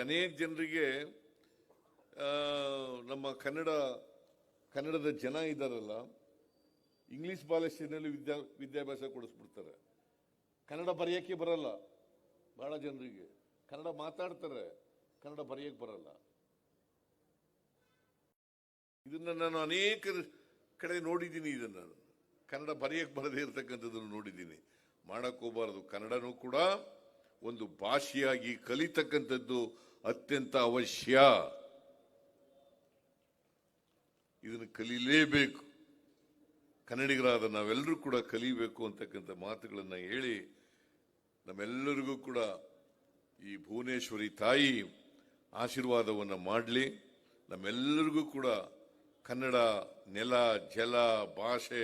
ಅನೇಕ ಜನರಿಗೆ ನಮ್ಮ ಕನ್ನಡದ ಜನ ಇದ್ದಾರಲ್ಲ, ಇಂಗ್ಲಿಷ್ ಭಾಷೆಯಲ್ಲಿ ವಿದ್ಯಾಭ್ಯಾಸ ಕೊಡಿಸ್ಬಿಡ್ತಾರೆ. ಕನ್ನಡ ಬರೆಯೋಕ್ಕೆ ಬರಲ್ಲ ಬಹಳ ಜನರಿಗೆ. ಕನ್ನಡ ಮಾತಾಡ್ತಾರೆ, ಕನ್ನಡ ಬರೆಯೋಕ್ಕೆ ಬರಲ್ಲ. ಇದನ್ನ ನಾನು ಅನೇಕ ಕಡೆ ನೋಡಿದ್ದೀನಿ. ಇದನ್ನು ಕನ್ನಡ ಬರೆಯಕ್ಕೆ ಬರದೇ ಇರತಕ್ಕಂಥದ್ದನ್ನು ನೋಡಿದ್ದೀನಿ. ಮಾಡಕ್ಕೆ ಹೋಗಬಾರದು. ಕನ್ನಡನೂ ಕೂಡ ಒಂದು ಭಾಷೆಯಾಗಿ ಕಲಿತಕ್ಕಂಥದ್ದು ಅತ್ಯಂತ ಅವಶ್ಯ. ಇದನ್ನು ಕಲೀಲೇಬೇಕು. ಕನ್ನಡಿಗರಾದ ನಾವೆಲ್ಲರೂ ಕೂಡ ಕಲಿಬೇಕು ಅಂತಕ್ಕಂಥ ಮಾತುಗಳನ್ನು ಹೇಳಿ ನಮ್ಮೆಲ್ಲರಿಗೂ ಕೂಡ ಈ ಭುವನೇಶ್ವರಿ ತಾಯಿ ಆಶೀರ್ವಾದವನ್ನು ಮಾಡಲಿ. ನಮ್ಮೆಲ್ಲರಿಗೂ ಕೂಡ ಕನ್ನಡ ನೆಲ, ಜಲ, ಭಾಷೆ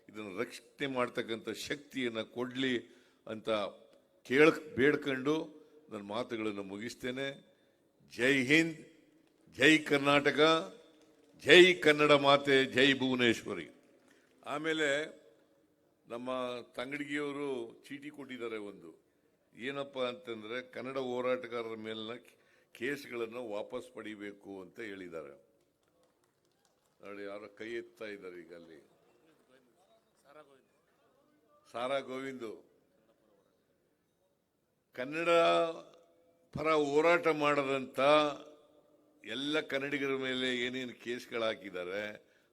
ಇದನ್ನು ರಕ್ಷಣೆ ಮಾಡ್ತಕ್ಕಂಥ ಶಕ್ತಿಯನ್ನು ಕೊಡಲಿ ಅಂತ ಬೇಡ್ಕೊಂಡು ನನ್ನ ಮಾತುಗಳನ್ನು ಮುಗಿಸ್ತೇನೆ. ಜೈ ಹಿಂದ್, ಜೈ ಕರ್ನಾಟಕ, ಜೈ ಕನ್ನಡ ಮಾತೆ, ಜೈ ಭುವನೇಶ್ವರಿ. ಆಮೇಲೆ ನಮ್ಮ ತಂಗಡಿಗೆಯವರು ಚೀಟಿ ಕೊಟ್ಟಿದ್ದಾರೆ ಒಂದು. ಏನಪ್ಪ ಅಂತಂದ್ರೆ, ಕನ್ನಡ ಹೋರಾಟಗಾರರ ಮೇಲಿನ ಕೇಸ್ಗಳನ್ನು ವಾಪಸ್ ಪಡಿಬೇಕು ಅಂತ ಹೇಳಿದ್ದಾರೆ. ನೋಡಿ, ಯಾರೋ ಕೈ ಎತ್ತಾ ಇದ್ದಾರೆ ಈಗ ಅಲ್ಲಿ. ಸಾರಾ ಗೋವಿಂದು ಕನ್ನಡ ಪರ ಹೋರಾಟ ಮಾಡದಂತ ಎಲ್ಲ ಕನ್ನಡಿಗರ ಮೇಲೆ ಏನೇನು ಕೇಸ್ಗಳು ಹಾಕಿದ್ದಾರೆ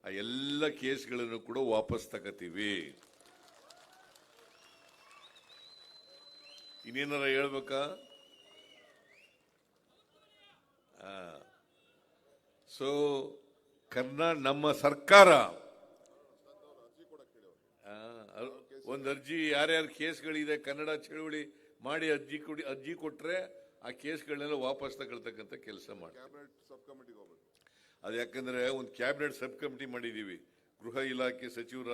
ಆ ಎಲ್ಲ ಕೇಸ್ಗಳನ್ನು ಕೂಡ ವಾಪಸ್ ತಗೋತೀವಿ. ಇನ್ನೇನಾರ ಹೇಳ್ಬೇಕಾ? ಸೊ ನಮ್ಮ ಸರ್ಕಾರ ಒಂದು ಅರ್ಜಿ, ಯಾರ್ಯಾರು ಕೇಸ್ಗಳಿದೆ ಕನ್ನಡ ಚಳವಳಿ ಮಾಡಿ ಅರ್ಜಿ ಕೊಟ್ರೆ ಆ ಕೇಸ್ಗಳನ್ನೆಲ್ಲ ವಾಪಸ್ ತಗೊಳ್ತಕ್ಕಂಥ ಕೆಲಸ ಮಾಡಿ. ಅದು ಯಾಕಂದ್ರೆ ಒಂದು ಕ್ಯಾಬಿನೆಟ್ ಸಬ್ ಕಮಿಟಿ ಮಾಡಿದ್ದೀವಿ. ಗೃಹ ಇಲಾಖೆ ಸಚಿವರ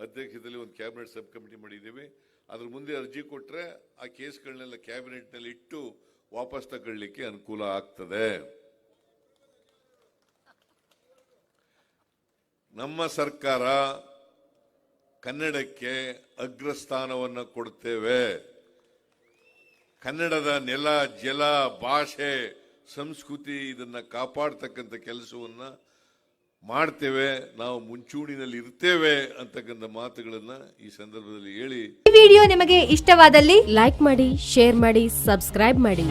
ಅಧ್ಯಕ್ಷತೆಯಲ್ಲಿ ಒಂದು ಕ್ಯಾಬಿನೆಟ್ ಸಬ್ ಕಮಿಟಿ ಮಾಡಿದ್ದೀವಿ. ಅದ್ರ ಮುಂದೆ ಅರ್ಜಿ ಕೊಟ್ರೆ ಆ ಕೇಸ್ಗಳನ್ನೆಲ್ಲ ಕ್ಯಾಬಿನೆಟ್ನಲ್ಲಿ ಇಟ್ಟು ವಾಪಸ್ ತಗೊಳ್ಳಿಕ್ಕೆ ಅನುಕೂಲ ಆಗ್ತದೆ. ನಮ್ಮ ಸರ್ಕಾರ ಕನ್ನಡಕ್ಕೆ ಅಗ್ರಸ್ಥಾನವನ್ನು ಕೊಡ್ತೇವೆ. ಕನ್ನಡದ ನೆಲ, ಜಲ, ಭಾಷೆ, ಸಂಸ್ಕೃತಿ ಇದನ್ನ ಕಾಪಾಡ್ತಕ್ಕಂಥ ಕೆಲಸವನ್ನ ಮಾಡ್ತೇವೆ. ನಾವು ಮುಂಚೂಣಿನಲ್ಲಿ ಇರ್ತೇವೆ ಅಂತಕ್ಕಂಥ ಮಾತುಗಳನ್ನ ಈ ಸಂದರ್ಭದಲ್ಲಿ ಹೇಳಿ, ಈ ವಿಡಿಯೋ ನಿಮಗೆ ಇಷ್ಟವಾದಲ್ಲಿ ಲೈಕ್ ಮಾಡಿ, ಶೇರ್ ಮಾಡಿ, ಸಬ್ಸ್ಕ್ರೈಬ್ ಮಾಡಿ.